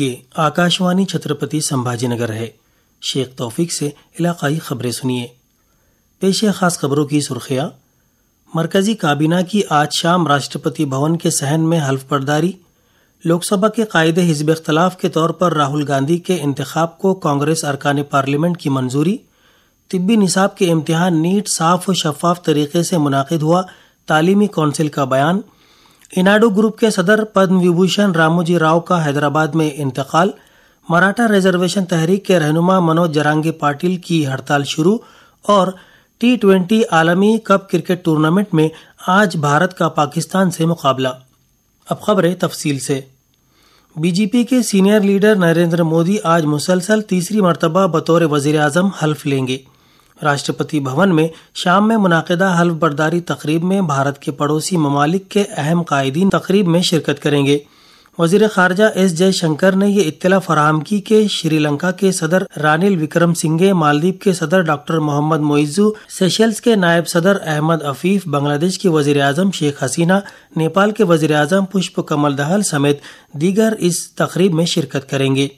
یہ آکاشوانی چھترپتی سمبھاجی نگر ہے۔ شیخ توفیق سے علاقائی خبریں سنیے۔ پیش خاص خبروں کی سرخیاں۔ مرکزی کابینہ کی آج شام راشٹرپتی بھون کے صحن میں حلف برداری۔ لوک سبھا کے قائد حزب اختلاف کے طور پر راہل گاندھی کے انتخاب کو کانگریس ارکان پارلیمنٹ کی منظوری۔ طبی نصاب کے امتحان نیٹ صاف و شفاف طریقے سے منعقد ہوا، تعلیمی کونسل کا بیان۔ ایناڈو گروپ کے صدر پدم وبھوشن راموجی راؤ کا حیدرآباد میں انتقال۔ مراٹھا ریزرویشن تحریک کے رہنما منوج جرانگے پاٹل کی ہڑتال شروع۔ اور T20 عالمی کپ کرکٹ ٹورنامنٹ میں آج بھارت کا پاکستان سے مقابلہ۔ اب خبریں تفصیل سے۔ بی جے پی کے سینئر لیڈر نریندر مودی آج مسلسل تیسری مرتبہ بطور وزیر اعظم حلف لیں گے۔ راشٹرپتی بھون میں شام میں منعقدہ حلف برداری تقریب میں بھارت کے پڑوسی ممالک کے اہم قائدین تقریب میں شرکت کریں گے۔ وزیر خارجہ ایس جے شنکر نے یہ اطلاع فراہم کی کہ شری لنکا کے صدر رانیل وکرم سنگھے، مالدیپ کے صدر ڈاکٹر محمد معیزو، سیشلز کے نائب صدر احمد عفیف، بنگلہ دیش کی وزیر اعظم شیخ حسینہ، نیپال کے وزیر اعظم پشپ کمل دہل سمیت دیگر اس تقریب میں شرکت کریں گے۔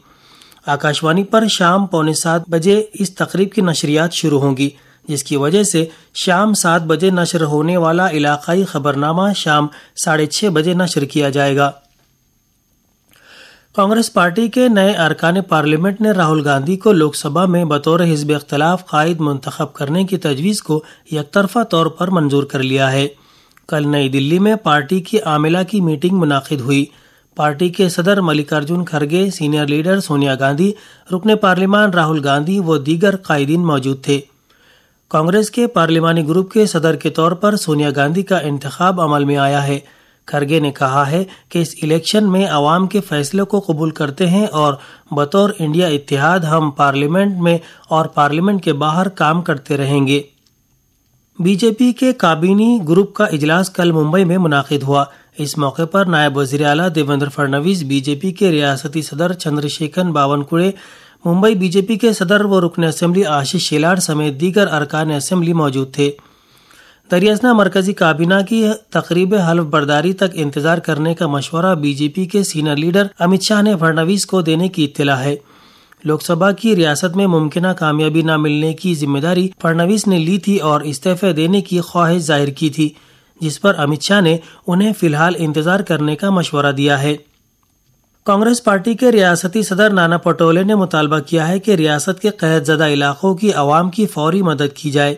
آکاشوانی پر شام 6:45 بجے اس تقریب کی نشریات شروع ہوں گی، جس کی وجہ سے شام 7 بجے نشر ہونے والا علاقائی خبرنامہ شام 6:30 بجے نشر کیا جائے گا۔ کانگریس پارٹی کے نئے ارکان پارلیمنٹ نے راہل گاندھی کو لوک سبھا میں بطور حزب اختلاف قائد منتخب کرنے کی تجویز کو یک طرفہ طور پر منظور کر لیا ہے۔ کل نئی دلی میں پارٹی کی عاملہ کی میٹنگ منعقد ہوئی۔ پارٹی کے صدر ملکارجن کھڑگے، سینئر لیڈر سونیا گاندھی، رکن پارلیمان راہل گاندھی و دیگر قائدین موجود تھے۔ کانگریس کے پارلیمانی گروپ کے صدر کے طور پر سونیا گاندھی کا انتخاب عمل میں آیا ہے۔ کھڑگے نے کہا ہے کہ اس الیکشن میں عوام کے فیصلے کو قبول کرتے ہیں اور بطور انڈیا اتحاد ہم پارلیمنٹ میں اور پارلیمنٹ کے باہر کام کرتے رہیں گے۔ بی جے پی کے کابینی گروپ کا اجلاس کل ممبئی میں منعقد ہوا۔ اس موقع پر نائب وزیر اعلیٰ دیویندر فڈنویس، بی جے پی کے ریاستی صدر چندر شیکھر باونکوڑے، ممبئی بی جے پی کے صدر و رکن اسمبلی آشیش شیلار سمیت دیگر ارکان اسمبلی موجود تھے۔ دریاسنا مرکزی کابینہ کی تقریب حلف برداری تک انتظار کرنے کا مشورہ بی جے پی کے سینئر لیڈر امت شاہ نے فڈنویس کو دینے کی اطلاع ہے۔ لوک سبھا کی ریاست میں ممکنہ کامیابی نہ ملنے کی ذمہ داری فڈنویس نے لی تھی اور استعفے دینے کی خواہش ظاہر کی تھی، جس پر امت شاہ نے انہیں فی الحال انتظار کرنے کا مشورہ دیا ہے۔ کانگریس پارٹی کے ریاستی صدر نانا پٹولے نے مطالبہ کیا ہے کہ ریاست کے قحط زدہ علاقوں کی عوام کی فوری مدد کی جائے۔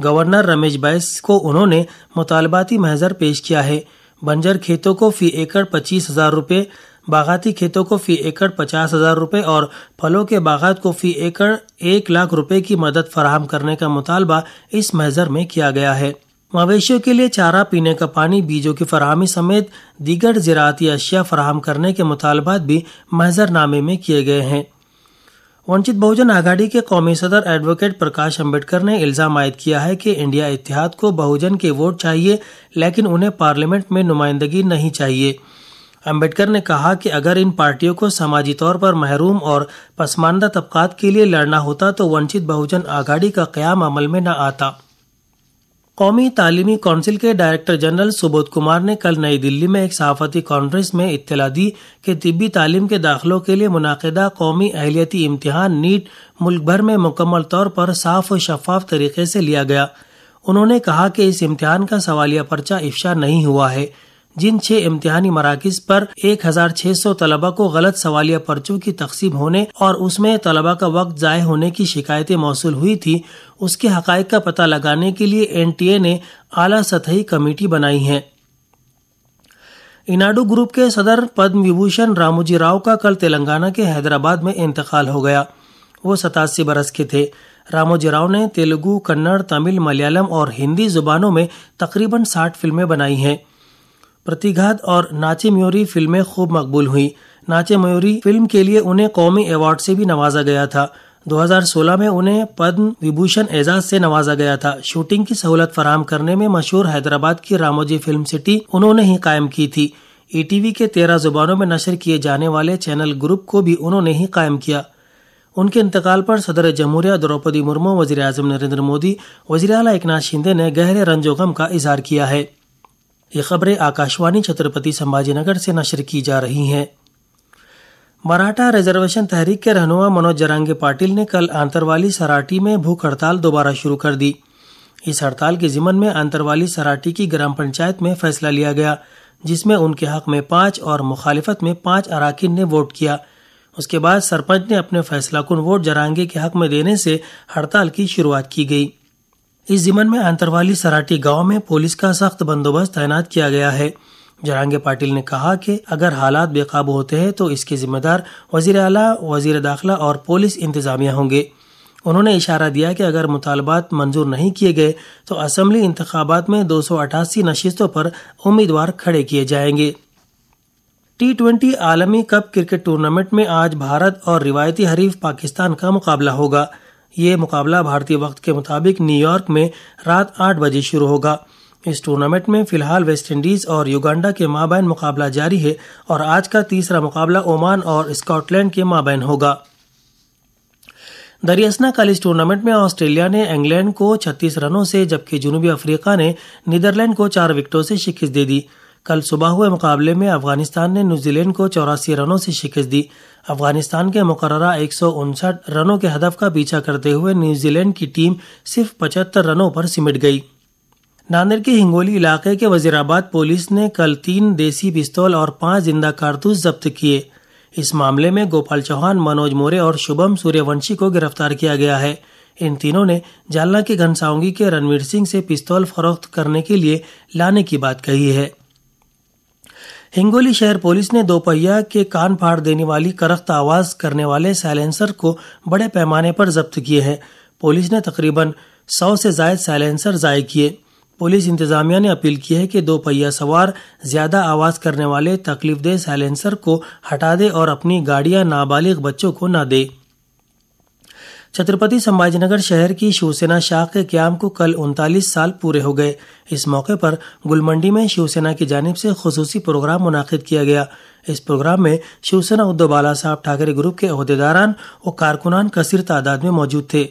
گورنر رمیش بیس کو انہوں نے مطالباتی محضر پیش کیا ہے۔ بنجر کھیتوں کو فی ایکڑ 25,000 روپے، باغاتی کھیتوں کو فی ایکڑ 50,000 روپے اور پھلوں کے باغات کو فی ایکڑ 1,00,000 روپے کی مدد فراہم کرنے کا مطالبہ اس محضر میں کیا گیا ہے۔ مویشیوں کے لیے چارہ، پینے کا پانی، بیجوں کی فراہمی سمیت دیگر زراعتی اشیاء فراہم کرنے کے مطالبات بھی محضر نامے میں کیے گئے ہیں۔ ونچت بہوجن آگھاڑی کے قومی صدر ایڈوکیٹ پرکاش امبیڈکر نے الزام عائد کیا ہے کہ انڈیا اتحاد کو بہوجن کے ووٹ چاہیے لیکن انہیں پارلیمنٹ میں نمائندگی نہیں چاہیے۔ امبیڈکر نے کہا کہ اگر ان پارٹیوں کو سماجی طور پر محروم اور پسماندہ طبقات کے لیے لڑنا ہوتا تو ونچت بہوجن آگھاڑی کا قیام عمل میں نہ آتا۔ قومی تعلیمی کونسل کے ڈائریکٹر جنرل سبودھ کمار نے کل نئی دلی میں ایک صحافتی کانفرنس میں اطلاع دی کہ طبی تعلیم کے داخلوں کے لیے منعقدہ قومی اہلیتی امتحان نیٹ ملک بھر میں مکمل طور پر صاف و شفاف طریقے سے لیا گیا۔ انہوں نے کہا کہ اس امتحان کا سوالیہ پرچہ افشا نہیں ہوا ہے۔ جن 6 امتحانی مراکز پر 1,600 طلبہ کو غلط سوالیہ پرچوں کی تقسیم ہونے اور اس میں طلبہ کا وقت ضائع ہونے کی شکایتیں موصول ہوئی تھی، اس کے حقائق کا پتہ لگانے کے لیے NTA نے اعلیٰ سطحی کمیٹی بنائی ہے۔ ایناڈو گروپ کے صدر پدم وبھوشن راموجی راؤ کا کل تلنگانہ کے حیدرآباد میں انتقال ہو گیا۔ وہ 87 برس کے تھے۔ راموجی راؤ نے تیلگو، کنڑ، تمل، ملیالم اور ہندی زبانوں میں تقریباً 60 فلمیں بنائی ہیں۔ پرتیگھات اور ناچے میوری فلمیں خوب مقبول ہوئیں۔ ناچے میوری فلم کے لیے انہیں قومی ایوارڈ سے بھی نوازا گیا تھا۔ 2016 میں انہیں پدم وبھوشن اعزاز سے نوازا گیا تھا۔ شوٹنگ کی سہولت فراہم کرنے میں مشہور حیدرآباد کی راموجی فلم سٹی انہوں نے ہی قائم کی تھی۔ ETV کے 13 زبانوں میں نشر کیے جانے والے چینل گروپ کو بھی انہوں نے ہی قائم کیا۔ ان کے انتقال پر صدر جمہوریہ دروپدی مرمو، وزیر اعظم نریندر مودی، وزیر اعلیٰ ایکناتھ شندے نے گہرے رنج و غم کا اظہار کیا ہے۔ یہ خبریں آکاشوانی چھترپتی سمبھاجی نگر سے نشر کی جا رہی ہیں۔ مراٹھا ریزرویشن تحریک کے رہنما منوج جرانگے پاٹل نے کل آنتروالی سراٹی میں بھوک ہڑتال دوبارہ شروع کر دی۔ اس ہڑتال کے ضمن میں آنتروالی سراٹی کی گرام پنچایت میں فیصلہ لیا گیا، جس میں ان کے حق میں 5 اور مخالفت میں 5 اراکین نے ووٹ کیا۔ اس کے بعد سرپنچ نے اپنے فیصلہ کن ووٹ جرانگے کے حق میں دینے سے ہڑتال کی شروعات کی گئی۔ اس ضمن میں آنتروالی سراٹی گاؤں میں پولیس کا سخت بندوبست تعینات کیا گیا ہے۔ جرانگے پاٹل نے کہا کہ اگر حالات بے قابو ہوتے ہیں تو اس کے ذمہ دار وزیر اعلیٰ، وزیر داخلہ اور پولیس انتظامیہ ہوں گے۔ انہوں نے اشارہ دیا کہ اگر مطالبات منظور نہیں کیے گئے تو اسمبلی انتخابات میں 288 نشستوں پر امیدوار کھڑے کیے جائیں گے۔ T20 عالمی کپ کرکٹ ٹورنامنٹ میں آج بھارت اور روایتی حریف پاکستان کا مقابلہ ہوگا۔ یہ مقابلہ بھارتی وقت کے مطابق نیو یارک میں رات 8 بجے شروع ہوگا۔ اس ٹورنامنٹ میں فی الحال ویسٹ انڈیز اور یوگانڈا کے مابین مقابلہ جاری ہے اور آج کا تیسرا مقابلہ عمان اور اسکاٹ لینڈ کے مابین ہوگا۔ دریاسنا کل اس ٹورنامنٹ میں آسٹریلیا نے انگلینڈ کو 36 رنوں سے جبکہ جنوبی افریقہ نے نیدرلینڈ کو 4 وکٹوں سے شکست دے دی۔ کل صبح ہوئے مقابلے میں افغانستان نے نیوزی لینڈ کو 84 رنوں سے شکست دی۔ افغانستان کے مقررہ 159 رنوں کے ہدف کا پیچھا کرتے ہوئے نیوزی لینڈ کی ٹیم صرف 75 رنوں پر سمٹ گئی۔ ناندیڑ کے ہنگولی علاقے کے وزیرآباد پولیس نے کل 3 دیسی پستول اور 5 زندہ کارتوس ضبط کیے۔ اس معاملے میں گوپال چوہان، منوج مورے اور شبھم سوریہ ونشی کو گرفتار کیا گیا ہے۔ ان تینوں نے جالنا کے گھنساؤنگی کے رنویر سنگھ سے پستول فروخت کرنے کے لیے لانے کی بات کہی ہے۔ ہنگولی شہر پولیس نے 2 پہیا کے کان پھاڑ دینے والی کرخت آواز کرنے والے سائلنسر کو بڑے پیمانے پر ضبط کیے ہیں۔ پولیس نے تقریباً 100 سے زائد سائلنسر ضائع کیے۔ پولیس انتظامیہ نے اپیل کی ہے کہ 2 پہیا سوار زیادہ آواز کرنے والے تکلیف دہ سائلنسر کو ہٹا دے اور اپنی گاڑیاں نابالغ بچوں کو نہ دے۔ چھترپتی سمبھاجی نگر شہر کی شیوسینا شاخ کے قیام کو کل 39 سال پورے ہو گئے۔ اس موقع پر گل منڈی میں شیوسینا کی جانب سے خصوصی پروگرام منعقد کیا گیا۔ اس پروگرام میں شیوسینا ادھو بالا صاحب ٹھاکرے گروپ کے عہدیداران و کارکنان کثیر تعداد میں موجود تھے۔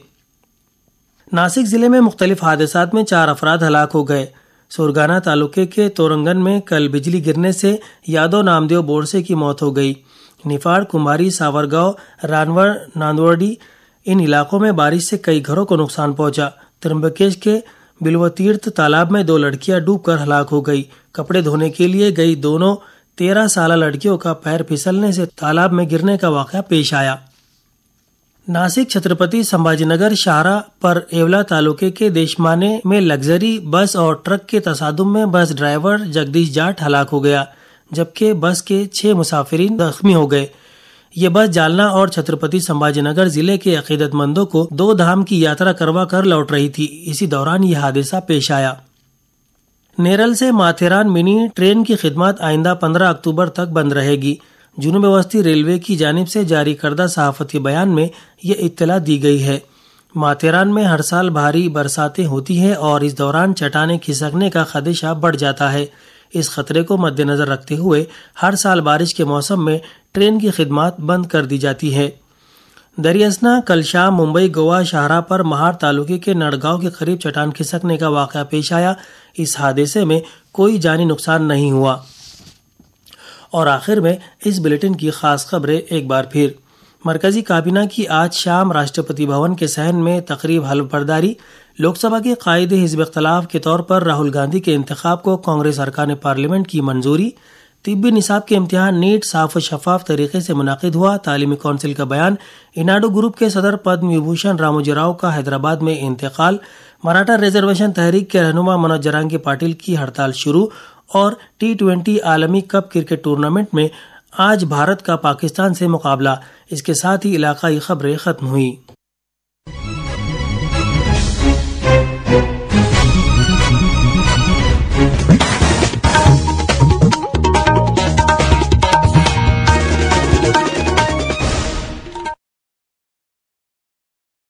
ناسک ضلع میں مختلف حادثات میں 4 افراد ہلاک ہو گئے۔ سورگانا تعلقے کے تورنگن میں کل بجلی گرنے سے یادو نامدیو بورسے کی موت ہو گئی۔ نفاڑ، کمباری، ساورگاؤں، رانور، ناندوڑی ان علاقوں میں بارش سے کئی گھروں کو نقصان پہنچا۔ ترمبکیش کے بلو تیرتھ تالاب میں 2 لڑکیاں ڈوب کر ہلاک ہو گئی۔ کپڑے دھونے کے لیے گئی دونوں 13 سالہ لڑکیوں کا پیر پھسلنے سے تالاب میں گرنے کا واقعہ پیش آیا۔ ناسک چھترپتی سمبھاجی نگر شاہراہ پر ایولا تعلقے کے دیشمانے میں لگژری بس اور ٹرک کے تصادم میں بس ڈرائیور جگدیش جاٹ ہلاک ہو گیا، جبکہ بس کے 6 مسافرین زخمی ہو گئے۔ یہ بس جالنا اور چھترپتی سمبھاجی نگر ضلع کے عقیدت مندوں کو 2 دھام کی یاترا کروا کر لوٹ رہی تھی۔ اسی دوران یہ حادثہ پیش آیا۔ نیرل سے ماتھیران منی ٹرین کی خدمات آئندہ 15 اکتوبر تک بند رہے گی۔ جنوب وسطی ریلوے کی جانب سے جاری کردہ صحافتی بیان میں یہ اطلاع دی گئی ہے۔ ماتھیران میں ہر سال بھاری برساتیں ہوتی ہیں اور اس دوران چٹانیں کھسکنے کا خدشہ بڑھ جاتا ہے۔ اس خطرے کو مد نظر رکھتے ہوئے ہر سال بارش کے موسم میں ٹرین کی خدمات بند کر دی جاتی ہے۔ دریاسنا کل شام ممبئی گوا شاہراہ پر مہار تعلقے کے نڑگاؤں کے قریب چٹان کھسکنے کا واقعہ پیش آیا۔ اس حادثے میں کوئی جانی نقصان نہیں ہوا۔ اور آخر میں اس بلیٹن کی خاص خبریں ایک بار پھر۔ مرکزی کابینہ کی آج شام راشٹرپتی بھون کے صحن میں تقریب حلف برداری۔ لوک سبھا کے قائد حزب اختلاف کے طور پر راہل گاندھی کے انتخاب کو کانگریس ارکان پارلیمنٹ کی منظوری۔ طبی نصاب کے امتحان نیٹ صاف و شفاف طریقے سے منعقد ہوا۔ تعلیمی کونسل کا بیان۔ اناڈو گروپ کے صدر پدم وبھوشن راموجی راؤ کا حیدرآباد میں انتقال۔ مراٹھا ریزرویشن تحریک کے رہنما منوج جرانگے پاٹل کی ہڑتال شروع۔ اور T20 عالمی کپ کرکٹ ٹورنامنٹ میں آج بھارت کا پاکستان سے مقابلہ۔ اس کے ساتھ ہی علاقائی خبریں ختم ہوئی۔